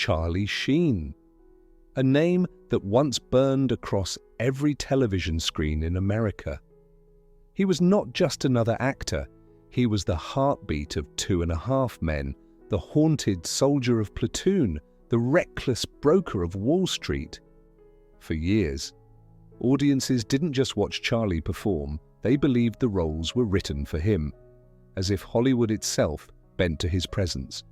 Charlie Sheen, a name that once burned across every television screen in America. He was not just another actor, he was the heartbeat of 2.5 Men, the haunted soldier of Platoon, the reckless broker of Wall Street. For years, audiences didn't just watch Charlie perform, they believed the roles were written for him, as if Hollywood itself bent to his presence.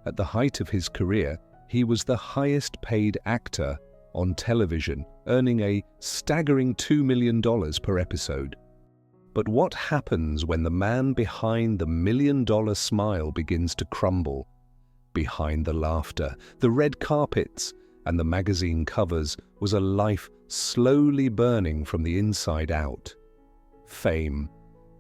At the height of his career, he was the highest-paid actor on television, earning a staggering $2 million per episode. But what happens when the man behind the $1 million smile begins to crumble? Behind the laughter, the red carpets, and the magazine covers was a life slowly burning from the inside out. Fame,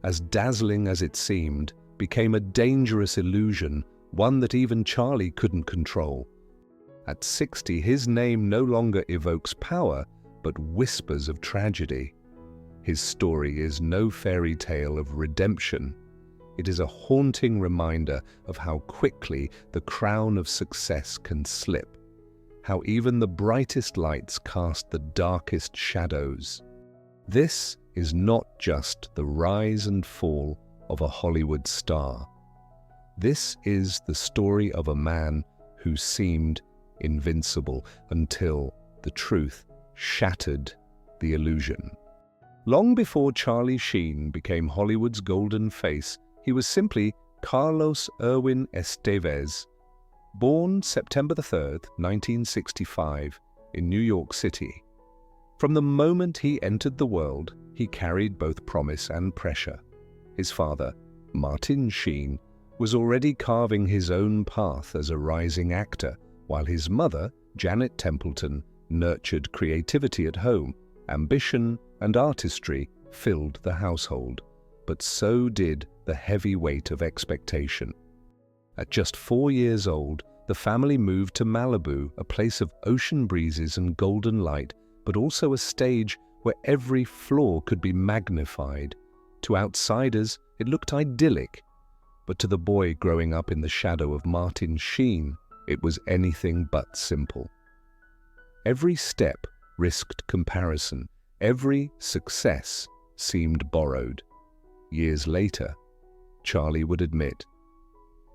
as dazzling as it seemed, became a dangerous illusion, one that even Charlie couldn't control. At 60, his name no longer evokes power, but whispers of tragedy. His story is no fairy tale of redemption. It is a haunting reminder of how quickly the crown of success can slip, how even the brightest lights cast the darkest shadows. This is not just the rise and fall of a Hollywood star. This is the story of a man who seemed invincible until the truth shattered the illusion. Long before Charlie Sheen became Hollywood's golden face, he was simply Carlos Erwin Estevez, born September 3rd, 1965, in New York City. From the moment he entered the world, he carried both promise and pressure. His father, Martin Sheen, was already carving his own path as a rising actor, while his mother, Janet Templeton, nurtured creativity at home. Ambition and artistry filled the household, but so did the heavy weight of expectation. At just 4 years old, the family moved to Malibu, a place of ocean breezes and golden light, but also a stage where every flaw could be magnified. To outsiders, it looked idyllic, but to the boy growing up in the shadow of Martin Sheen, it was anything but simple. Every step risked comparison. Every success seemed borrowed. Years later, Charlie would admit,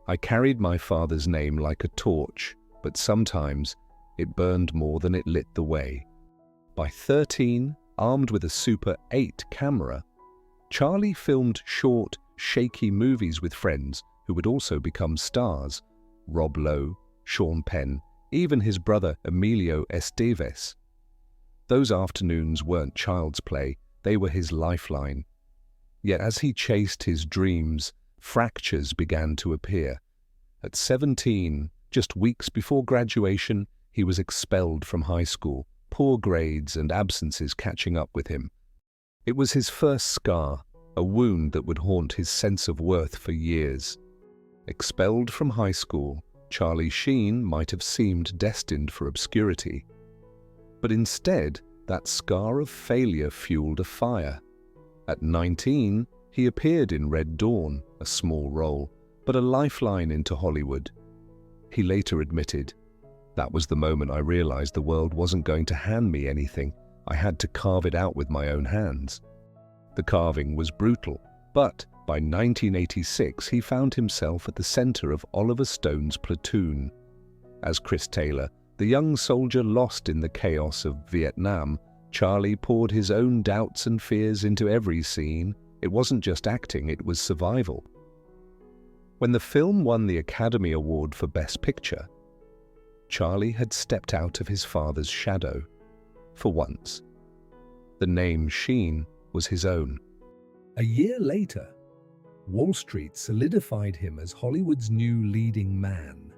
"I carried my father's name like a torch, but sometimes it burned more than it lit the way." By 13, armed with a Super 8 camera, Charlie filmed short, shaky movies with friends who would also become stars: Rob Lowe, Sean Penn, even his brother Emilio Estevez. Those afternoons weren't child's play, they were his lifeline. Yet as he chased his dreams, fractures began to appear. At 17, just weeks before graduation, he was expelled from high school, poor grades and absences catching up with him. It was his first scar, a wound that would haunt his sense of worth for years. Expelled from high school, Charlie Sheen might have seemed destined for obscurity. But instead, that scar of failure fueled a fire. At 19, he appeared in Red Dawn, a small role, but a lifeline into Hollywood. He later admitted, "That was the moment I realized the world wasn't going to hand me anything. I had to carve it out with my own hands." The carving was brutal, but by 1986 he found himself at the center of Oliver Stone's Platoon. As Chris Taylor, the young soldier lost in the chaos of Vietnam, Charlie poured his own doubts and fears into every scene. It wasn't just acting, it was survival. When the film won the Academy Award for Best Picture, Charlie had stepped out of his father's shadow. For once, the name Sheen was his own. A year later, Wall Street solidified him as Hollywood's new leading man.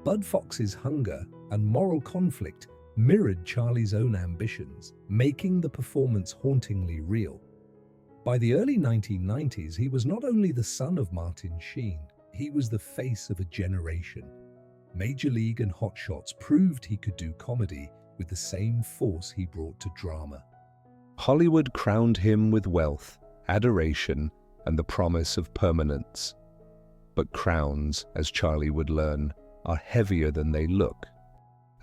Bud Fox's hunger and moral conflict mirrored Charlie's own ambitions, making the performance hauntingly real. By the early 1990s, he was not only the son of Martin Sheen, he was the face of a generation. Major League and Hot Shots proved he could do comedy with the same force he brought to drama. Hollywood crowned him with wealth, adoration, and the promise of permanence. But crowns, as Charlie would learn, are heavier than they look.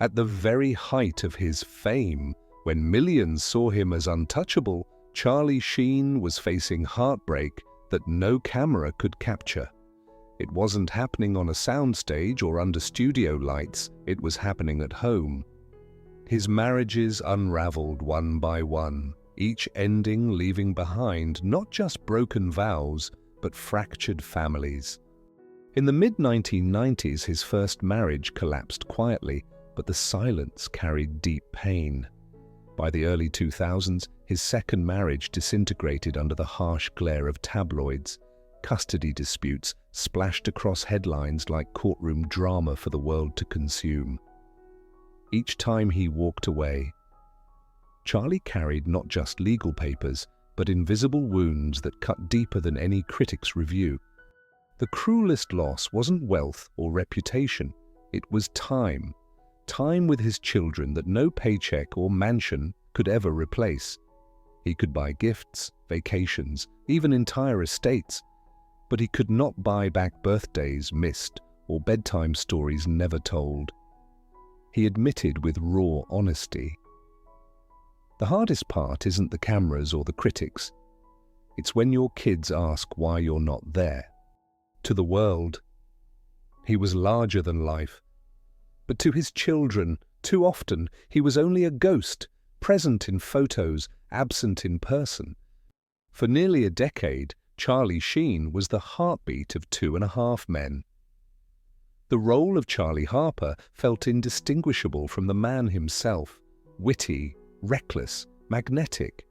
At the very height of his fame, when millions saw him as untouchable, Charlie Sheen was facing heartbreak that no camera could capture. It wasn't happening on a soundstage or under studio lights, it was happening at home. His marriages unraveled one by one, each ending leaving behind not just broken vows, but fractured families. In the mid-1990s, his first marriage collapsed quietly, but the silence carried deep pain. By the early 2000s, his second marriage disintegrated under the harsh glare of tabloids. Custody disputes splashed across headlines like courtroom drama for the world to consume. Each time he walked away, Charlie carried not just legal papers, but invisible wounds that cut deeper than any critic's review. The cruelest loss wasn't wealth or reputation, it was time. Time with his children that no paycheck or mansion could ever replace. He could buy gifts, vacations, even entire estates, but he could not buy back birthdays missed or bedtime stories never told. He admitted with raw honesty. The hardest part isn't the cameras or the critics. It's when your kids ask why you're not there. To the world, he was larger than life. But to his children, too often, he was only a ghost, present in photos, absent in person. For nearly a decade, Charlie Sheen was the heartbeat of 2.5 Men. The role of Charlie Harper felt indistinguishable from the man himself, witty, reckless, magnetic.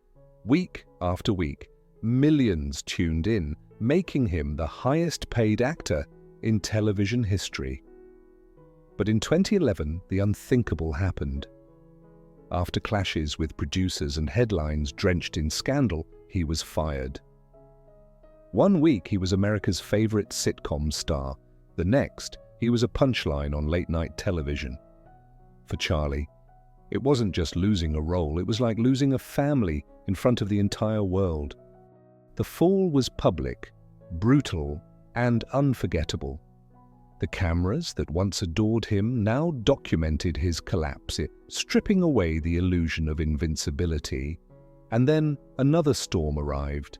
Week after week, millions tuned in, making him the highest-paid actor in television history. But in 2011, the unthinkable happened. After clashes with producers and headlines drenched in scandal, he was fired. One week, he was America's favorite sitcom star. The next, he was a punchline on late-night television. For Charlie, it wasn't just losing a role, it was like losing a family in front of the entire world. The fall was public, brutal, and unforgettable. The cameras that once adored him now documented his collapse, stripping away the illusion of invincibility. And then another storm arrived.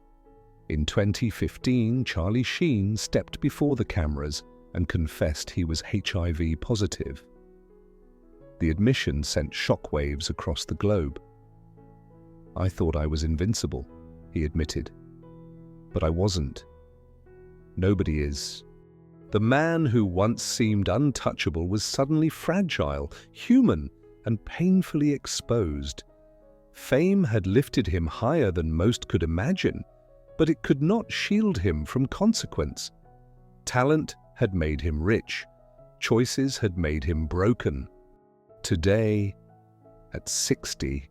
In 2015, Charlie Sheen stepped before the cameras and confessed he was HIV positive. The admission sent shockwaves across the globe. "I thought I was invincible," he admitted. "But I wasn't. Nobody is." The man who once seemed untouchable was suddenly fragile, human, and painfully exposed. Fame had lifted him higher than most could imagine, but it could not shield him from consequence. Talent had made him rich. Choices had made him broken. Today, at 60,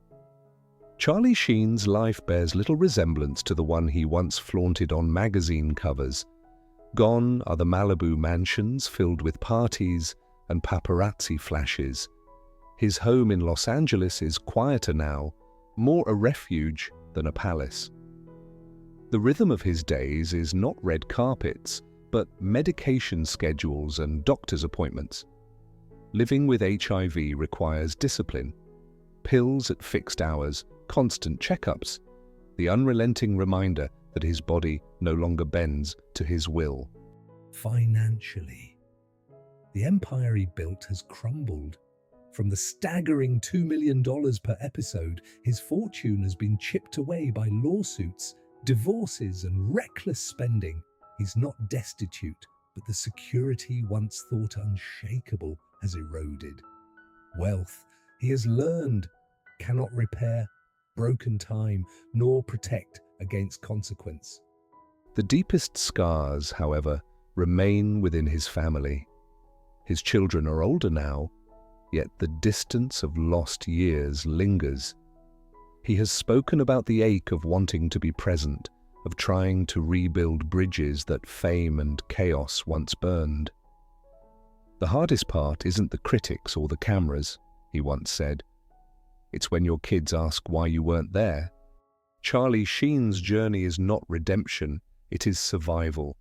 Charlie Sheen's life bears little resemblance to the one he once flaunted on magazine covers. Gone are the Malibu mansions filled with parties and paparazzi flashes. His home in Los Angeles is quieter now, more a refuge than a palace. The rhythm of his days is not red carpets, but medication schedules and doctor's appointments. Living with HIV requires discipline, pills at fixed hours, constant checkups, the unrelenting reminder that his body no longer bends to his will. Financially, the empire he built has crumbled. From the staggering $2 million per episode, his fortune has been chipped away by lawsuits, divorces, and reckless spending. He's not destitute, but the security once thought unshakable has eroded. Wealth, he has learned, cannot repair broken time nor protect against consequence. The deepest scars, however, remain within his family. His children are older now, yet the distance of lost years lingers. He has spoken about the ache of wanting to be present, of trying to rebuild bridges that fame and chaos once burned. "The hardest part isn't the critics or the cameras," he once said. "It's when your kids ask why you weren't there." Charlie Sheen's journey is not redemption, it is survival.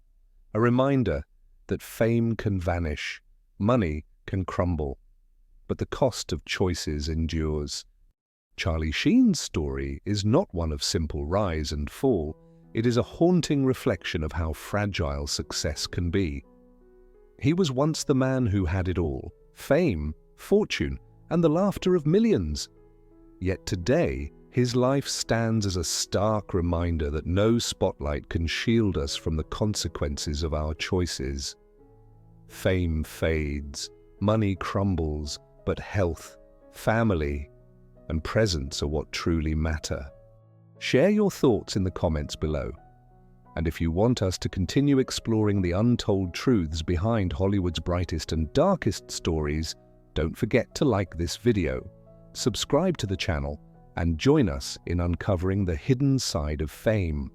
A reminder that fame can vanish, money can crumble, but the cost of choices endures. Charlie Sheen's story is not one of simple rise and fall. It is a haunting reflection of how fragile success can be. He was once the man who had it all: fame, fortune, and the laughter of millions. Yet today, his life stands as a stark reminder that no spotlight can shield us from the consequences of our choices. Fame fades, money crumbles, but health, family, and presence are what truly matter. Share your thoughts in the comments below. And if you want us to continue exploring the untold truths behind Hollywood's brightest and darkest stories, don't forget to like this video, subscribe to the channel, and join us in uncovering the hidden side of fame.